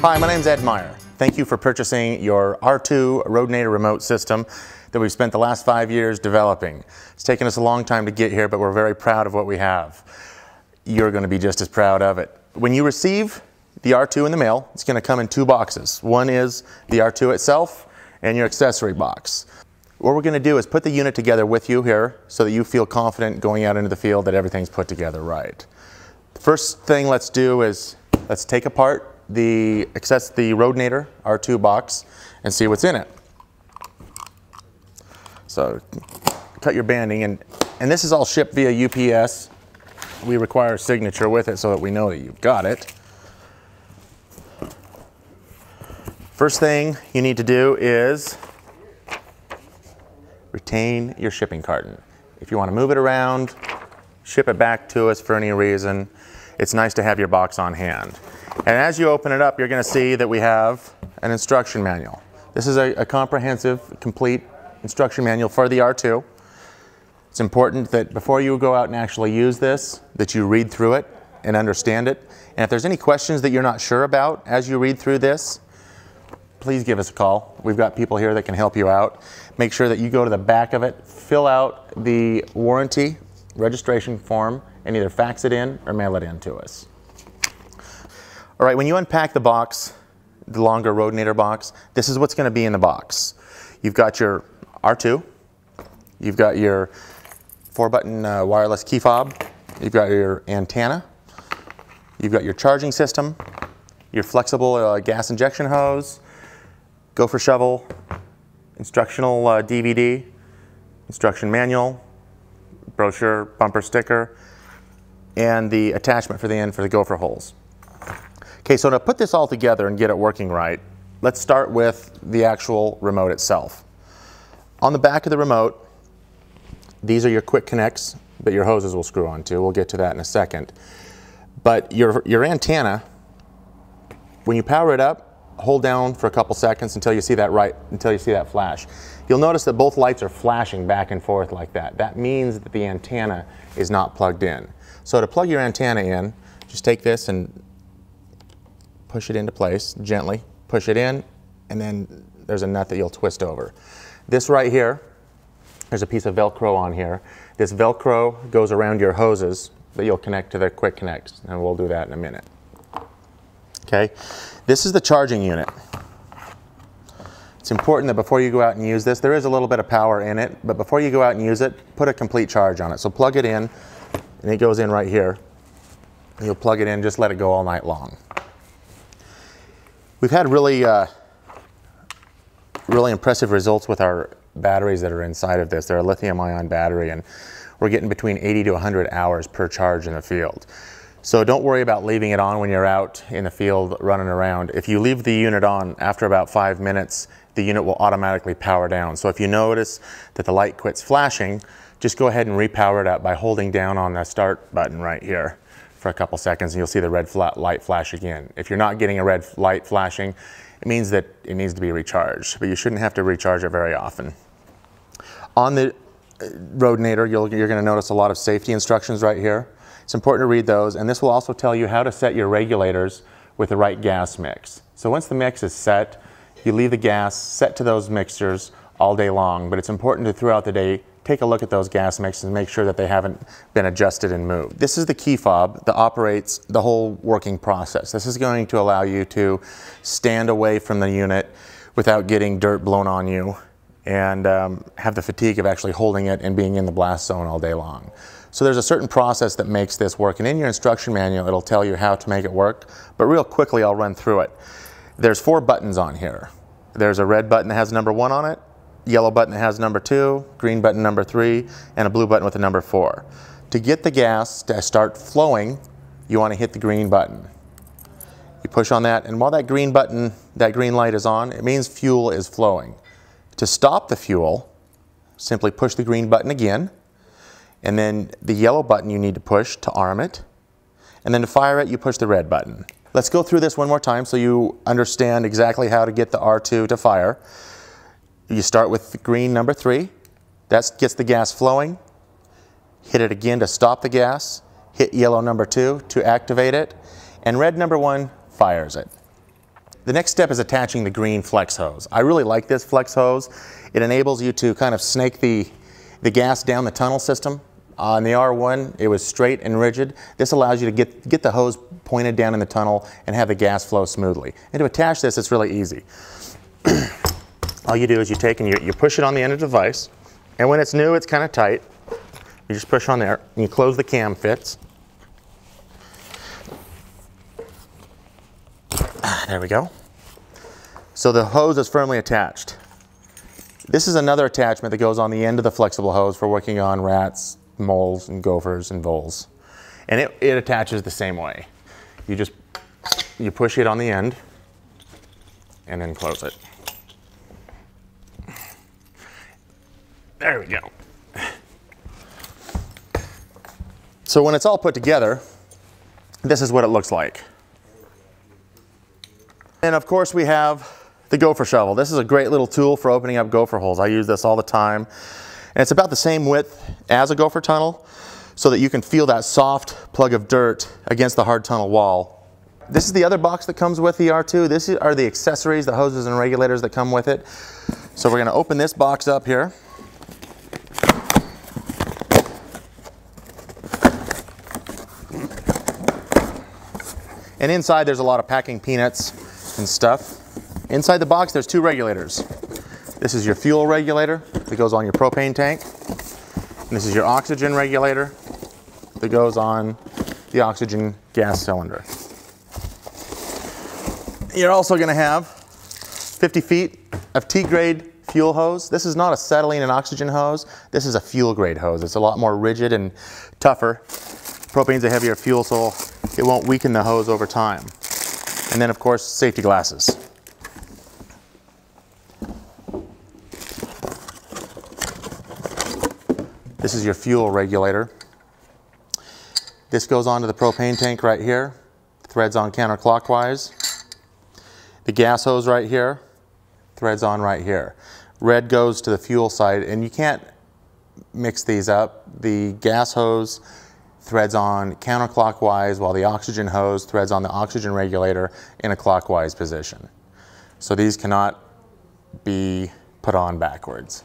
Hi, my name's Ed Meyer. Thank you for purchasing your R2 Rodenator remote system that we've spent the last 5 years developing. It's taken us a long time to get here, but we're very proud of what we have. You're going to be just as proud of it. When you receive the R2 in the mail, it's going to come in 2 boxes. One is the R2 itself and your accessory box. What we're going to do is put the unit together with you here so that you feel confident going out into the field that everything's put together right. The first thing let's do is let's take apart the Rodenator R2 box and see what's in it. So cut your banding, and this is all shipped via UPS. We require a signature with it so that we know that you've got it. First thing you need to do is retain your shipping carton. If you want to move it around, ship it back to us for any reason, it's nice to have your box on hand. And as you open it up, you're going to see that we have an instruction manual. This is a comprehensive, complete instruction manual for the R2. It's important that before you go out and actually use this, that you read through it and understand it. And if there's any questions that you're not sure about as you read through this, please give us a call. We've got people here that can help you out. Make sure that you go to the back of it, fill out the warranty registration form, and either fax it in or mail it in to us. All right, when you unpack the box, the longer Rodenator box, this is what's going to be in the box. You've got your R2, you've got your 4-button wireless key fob, you've got your antenna, you've got your charging system, your flexible gas injection hose, gopher shovel, instructional DVD, instruction manual, brochure, bumper sticker, and the attachment for the end for the gopher holes. Okay, so to put this all together and get it working right, let's start with the actual remote itself. On the back of the remote, these are your quick connects that your hoses will screw onto. We'll get to that in a second. But your antenna, when you power it up, hold down for a couple seconds until you see that flash. You'll notice that both lights are flashing back and forth like that. That means that the antenna is not plugged in. So to plug your antenna in, just take this and push it into place, gently push it in, and then there's a nut that you'll twist over. This right here, there's a piece of Velcro on here. This Velcro goes around your hoses that you'll connect to the quick connects, and we'll do that in a minute. Okay, this is the charging unit. It's important that before you go out and use this, there is a little bit of power in it, but before you go out and use it, put a complete charge on it. So plug it in, and it goes in right here. You'll plug it in, just let it go all night long. We've had really impressive results with our batteries that are inside of this. They're a lithium-ion battery, and we're getting between 80 to 100 hours per charge in the field. So don't worry about leaving it on when you're out in the field running around. If you leave the unit on after about 5 minutes, the unit will automatically power down. So if you notice that the light quits flashing, just go ahead and repower it up by holding down on the start button right here for a couple seconds, and you'll see the red light flash again. If you're not getting a red light flashing, it means that it needs to be recharged, but you shouldn't have to recharge it very often. On the Rodenator, you're going to notice a lot of safety instructions right here. It's important to read those, and this will also tell you how to set your regulators with the right gas mix. So once the mix is set, you leave the gas set to those mixtures all day long, but it's important to, throughout the day, take a look at those gas mixes and make sure that they haven't been adjusted and moved. This is the key fob that operates the whole working process. This is going to allow you to stand away from the unit without getting dirt blown on you and have the fatigue of actually holding it and being in the blast zone all day long. So there's a certain process that makes this work, and in your instruction manual it'll tell you how to make it work, but real quickly I'll run through it. There's 4 buttons on here. There's a red button that has number 1 on it, yellow button that has number 2, green button number 3, and a blue button with a number 4. To get the gas to start flowing, you want to hit the green button. You push on that, and while that green button, that green light is on, it means fuel is flowing. To stop the fuel, simply push the green button again, and then the yellow button you need to push to arm it, and then to fire it, you push the red button. Let's go through this one more time so you understand exactly how to get the R2 to fire. You start with the green number 3. That gets the gas flowing. Hit it again to stop the gas. Hit yellow number 2 to activate it. And red number 1 fires it. The next step is attaching the green flex hose. I really like this flex hose. It enables you to kind of snake the gas down the tunnel system. On the R1, it was straight and rigid. This allows you to get the hose pointed down in the tunnel and have the gas flow smoothly. And to attach this, it's really easy. All you do is you take and you push it on the end of the device, and when it's new, it's kind of tight. You just push on there, and you close the cam fits. There we go. So the hose is firmly attached. This is another attachment that goes on the end of the flexible hose for working on rats, moles, and gophers and voles. And it attaches the same way. You push it on the end and then close it. There we go. So when it's all put together, this is what it looks like. And of course we have the gopher shovel. This is a great little tool for opening up gopher holes. I use this all the time. And it's about the same width as a gopher tunnel so that you can feel that soft plug of dirt against the hard tunnel wall. This is the other box that comes with the R2. These are the accessories, the hoses and regulators that come with it. So we're going to open this box up here. And inside there's a lot of packing peanuts and stuff. Inside the box there's two regulators. This is your fuel regulator that goes on your propane tank. And this is your oxygen regulator that goes on the oxygen gas cylinder. You're also going to have 50 feet of T-grade fuel hose. This is not a acetylene and oxygen hose. This is a fuel grade hose. It's a lot more rigid and tougher. Propane's a heavier fuel, so it won't weaken the hose over time. And then of course, safety glasses. This is your fuel regulator. This goes onto the propane tank right here. Threads on counterclockwise. The gas hose right here. Threads on right here. Red goes to the fuel side, and you can't mix these up. The gas hose threads on counterclockwise while the oxygen hose threads on the oxygen regulator in a clockwise position. So these cannot be put on backwards.